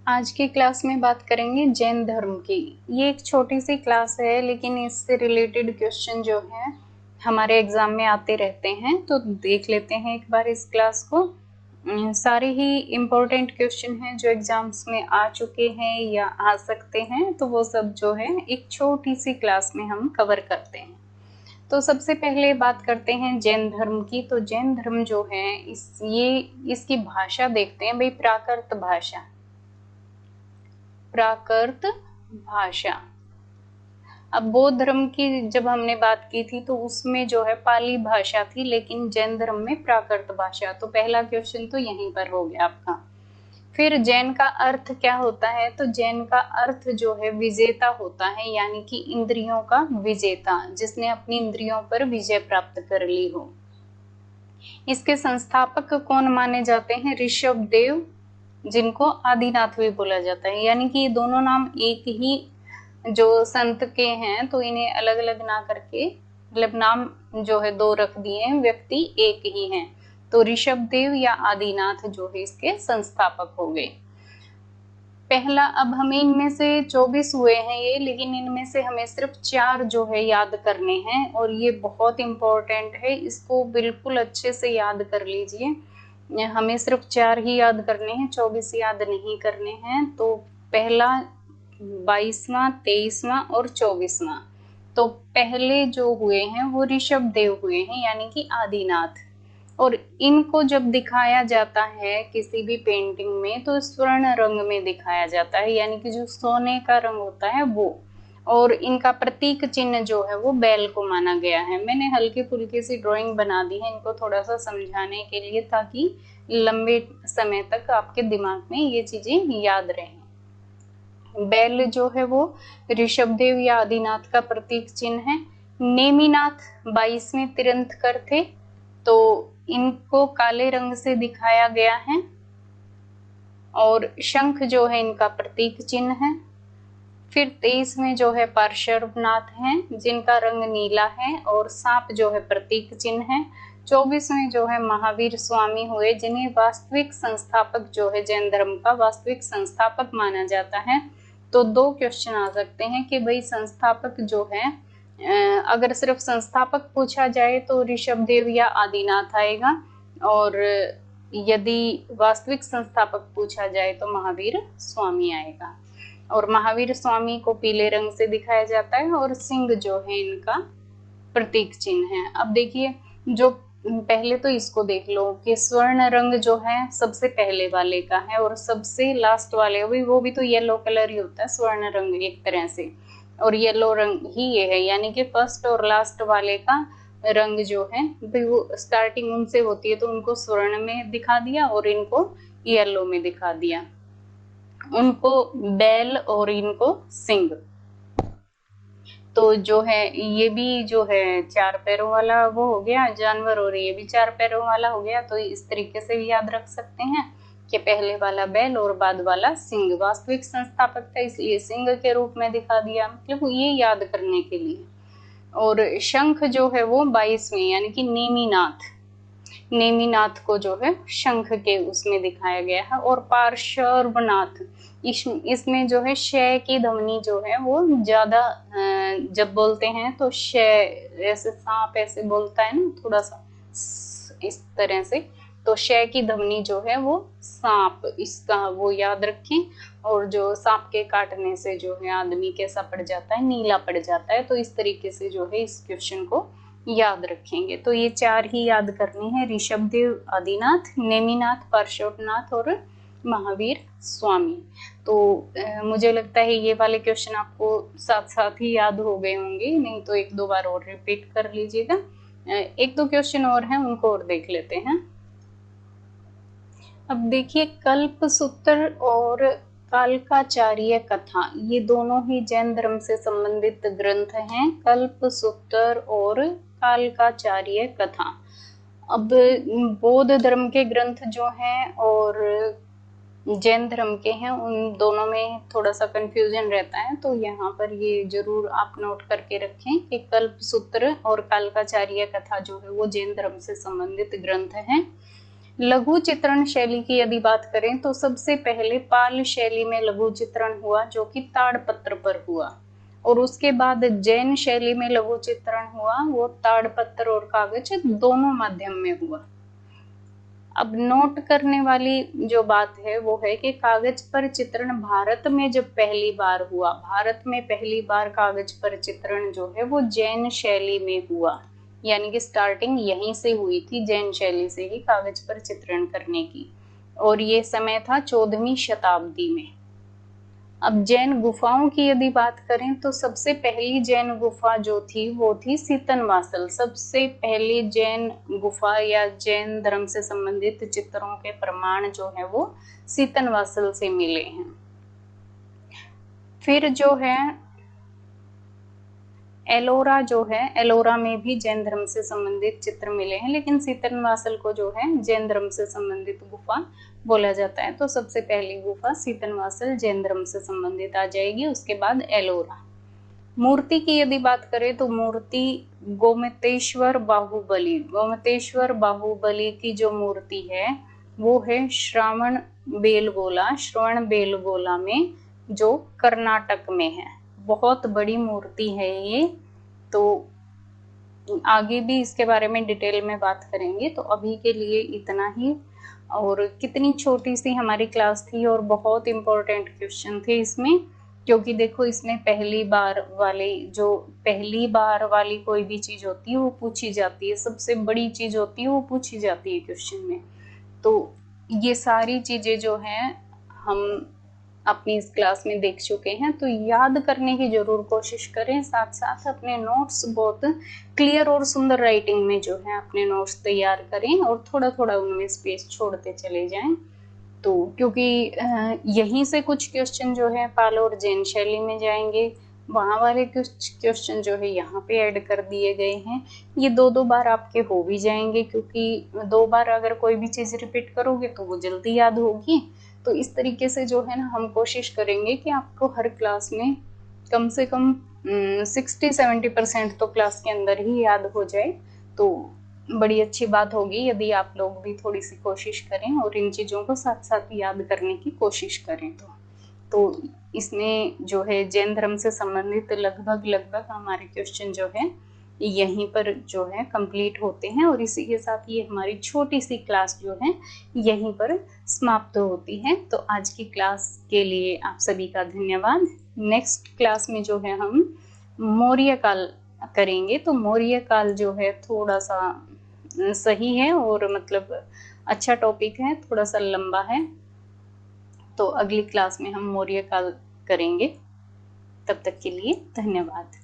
आज की क्लास में बात करेंगे जैन धर्म की। ये एक छोटी सी क्लास है, लेकिन इससे रिलेटेड क्वेश्चन जो है हमारे एग्जाम में आते रहते हैं, तो देख लेते हैं एक बार इस क्लास को। सारे ही इम्पोर्टेंट क्वेश्चन हैं जो एग्जाम्स में आ चुके हैं या आ सकते हैं, तो वो सब जो है एक छोटी सी क्लास में हम कवर करते हैं। तो सबसे पहले बात करते हैं जैन धर्म की। तो जैन धर्म जो है इसकी भाषा देखते हैं भाई, प्राकृत भाषा। अब बौद्ध धर्म की जब हमने बात की थी तो उसमें जो है पाली भाषा थी, लेकिन जैन धर्म में प्राकृत भाषा। तो पहला क्वेश्चन तो यहीं पर हो गया आपका। फिर जैन का अर्थ क्या होता है? तो जैन का अर्थ जो है विजेता होता है, यानी कि इंद्रियों का विजेता, जिसने अपनी इंद्रियों पर विजय प्राप्त कर ली हो। इसके संस्थापक कौन माने जाते हैं? ऋषभ देव, जिनको आदिनाथ भी बोला जाता है। यानी कि ये दोनों नाम एक ही जो संत के हैं, तो इन्हें अलग अलग ना करके, मतलब नाम जो है दो रख दिए हैं, व्यक्ति एक ही हैं। तो ऋषभ देव या आदिनाथ जो है इसके संस्थापक हो गए। पहला, अब हमें इनमें से 24 हुए हैं ये, लेकिन इनमें से हमें सिर्फ 4 जो है याद करने हैं, और ये बहुत इंपॉर्टेंट है, इसको बिल्कुल अच्छे से याद कर लीजिए। हमें सिर्फ 4 ही याद करने हैं, 24 याद नहीं करने हैं। तो पहला, 22वां, 23वां और 24वां। तो पहले जो हुए हैं वो ऋषभ देव हुए हैं, यानी कि आदिनाथ। और इनको जब दिखाया जाता है किसी भी पेंटिंग में, तो स्वर्ण रंग में दिखाया जाता है, यानी कि जो सोने का रंग होता है वो। और इनका प्रतीक चिन्ह जो है वो बैल को माना गया है। मैंने हल्की फुल्की सी ड्राइंग बना दी है इनको थोड़ा सा समझाने के लिए, ताकि लंबे समय तक आपके दिमाग में ये चीजें याद रहें। बैल जो है वो ऋषभदेव या आदिनाथ का प्रतीक चिन्ह है। नेमिनाथ 22वें तीर्थंकर थे, तो इनको काले रंग से दिखाया गया है। और शंख जो है इनका प्रतीक चिन्ह है। फिर 23 में जो है पार्श्वनाथ हैं, जिनका रंग नीला है, और सांप जो है प्रतीक चिन्ह है। 24 में जो है महावीर स्वामी हुए, जिन्हें वास्तविक संस्थापक जो है जैन धर्म का वास्तविक संस्थापक माना जाता है। तो 2 क्वेश्चन आ सकते हैं कि भाई संस्थापक जो है, अगर सिर्फ संस्थापक पूछा जाए तो ऋषभदेव या आदिनाथ आएगा, और यदि वास्तविक संस्थापक पूछा जाए तो महावीर स्वामी आएगा। और महावीर स्वामी को पीले रंग से दिखाया जाता है, और सिंह जो है इनका प्रतीक चिन्ह है। अब देखिए, जो पहले तो इसको देख लो कि स्वर्ण रंग जो है सबसे पहले वाले का है, और सबसे लास्ट वाले वो भी तो येलो कलर ही होता है, स्वर्ण रंग एक तरह से, और येलो रंग ही ये है, यानी कि फर्स्ट और लास्ट वाले का रंग जो है वो स्टार्टिंग उनसे होती है, तो उनको स्वर्ण में दिखा दिया और इनको येलो में दिखा दिया, उनको बैल और इनको सिंह। तो जो है ये भी जो है 4 पैरों वाला वो हो गया जानवर, और ये भी 4 पैरों वाला हो गया। तो इस तरीके से भी याद रख सकते हैं कि पहले वाला बैल और बाद वाला सिंह। वास्तविक संस्थापक था इसलिए सिंह के रूप में दिखा दिया, मतलब ये याद करने के लिए। और शंख जो है वो 22वें, यानी कि नेमिनाथ को जो है शंख के उसमें दिखाया गया है। और पार्श्वनाथ, इसमें जो है शय की ध्वनि जो है वो ज्यादा, जब बोलते हैं तो शय, ऐसे सांप ऐसे बोलता है ना थोड़ा सा इस तरह से, तो शय की ध्वनि जो है वो सांप, इसका वो याद रखें। और जो सांप के काटने से जो है आदमी कैसा पड़ जाता है, नीला पड़ जाता है। तो इस तरीके से जो है इस क्वेश्चन को याद रखेंगे। तो ये 4 ही याद करनी है, ऋषभदेव, आदिनाथ, नेमिनाथ, पार्श्वनाथ और महावीर स्वामी। तो मुझे लगता है ये वाले क्वेश्चन आपको साथ साथ ही याद हो गए होंगे, नहीं तो 1-2 बार और रिपीट कर लीजिएगा। 1-2 क्वेश्चन और हैं, उनको और देख लेते हैं। अब देखिए, कल्पसूत्र और कालकाचार्य कथा, ये दोनों ही जैन धर्म से संबंधित ग्रंथ हैं, कल्पसूत्र और कालकाचार्य कथा। अब बौद्ध धर्म के ग्रंथ जो हैं और जैन धर्म के हैं, उन दोनों में थोड़ा सा कंफ्यूजन रहता है, तो यहाँ पर ये जरूर आप नोट करके रखें कि कल्पसूत्र और कालकाचार्य कथा जो है वो जैन धर्म से संबंधित ग्रंथ हैं। लघु चित्रण शैली की यदि बात करें तो सबसे पहले पाल शैली में लघु चित्रण हुआ, जो कि ताड़पत्र पर हुआ, और उसके बाद जैन शैली में लघु चित्रण हुआ, वो ताड़पत्र और कागज दोनों माध्यम में हुआ। अब नोट करने वाली जो बात है वो है कि कागज पर चित्रण भारत में जब पहली बार हुआ, भारत में पहली बार कागज पर चित्रण जो है वो जैन शैली में हुआ, यानी कि स्टार्टिंग यहीं से हुई थी, जैन शैली से ही कागज पर चित्रण करने की, और ये समय था 14वीं शताब्दी में। अब जैन गुफाओं की यदि बात करें तो सबसे पहली जैन गुफा जो थी वो थी सीतनवासल। सबसे पहली जैन गुफा या जैन धर्म से संबंधित चित्रों के प्रमाण जो है वो सीतनवासल से मिले हैं। फिर जो है एलोरा जो है, एलोरा में भी जैन धर्म से संबंधित चित्र मिले हैं, लेकिन सीतनवासल को जो है जैन धर्म से संबंधित गुफा बोला जाता है। तो सबसे पहली गुफा सीतनवासल जैन धर्म से संबंधित आ जाएगी, उसके बाद एलोरा। मूर्ति की यदि बात करें तो मूर्ति गोमतेश्वर बाहुबली, गोमतेश्वर बाहुबली की जो मूर्ति है वो है श्रवण बेलगोला में, जो कर्नाटक में है। बहुत बड़ी मूर्ति है ये, तो आगे भी इसके बारे में डिटेल में बात करेंगे। तो अभी के लिए इतना ही। और कितनी छोटी सी हमारी क्लास थी और बहुत इंपॉर्टेंट क्वेश्चन थे इसमें, क्योंकि देखो इसमें पहली बार वाली कोई भी चीज होती है वो पूछी जाती है, सबसे बड़ी चीज होती है वो पूछी जाती है क्वेश्चन में। तो ये सारी चीजें जो हैं हम अपनी इस क्लास में देख चुके हैं, तो याद करने की जरूर कोशिश करें, साथ साथ अपने नोट्स बहुत क्लियर और सुंदर राइटिंग में जो है अपने नोट्स तैयार करें और थोड़ा थोड़ा उनमें स्पेस छोड़ते चले जाएं। तो क्योंकि यहीं से कुछ क्वेश्चन जो है पाल और जैन शैली में जाएंगे, वहाँ वाले कुछ क्वेश्चन जो है यहाँ पे ऐड कर दिए गए हैं। ये दो बार आपके हो भी जाएंगे, क्योंकि 2 बार अगर कोई भी चीज़ रिपीट करोगे तो वो जल्दी याद होगी। तो इस तरीके से जो है ना हम कोशिश करेंगे कि आपको हर क्लास में कम से कम 60-70% तो क्लास के अंदर ही याद हो जाए। तो बड़ी अच्छी बात होगी यदि आप लोग भी थोड़ी सी कोशिश करें और इन चीज़ों को साथ साथ याद करने की कोशिश करें। तो इसमें जो है जैन धर्म से संबंधित लगभग हमारे क्वेश्चन जो है यहीं पर जो है कंप्लीट होते हैं, और इसी के साथ ये हमारी छोटी सी क्लास जो है यहीं पर समाप्त होती है। तो आज की क्लास के लिए आप सभी का धन्यवाद। नेक्स्ट क्लास में जो है हम मौर्य काल करेंगे। तो मौर्य काल जो है थोड़ा सा सही है और मतलब अच्छा टॉपिक है, थोड़ा सा लंबा है। तो अगली क्लास में हम मौर्य काल करेंगे। तब तक के लिए धन्यवाद।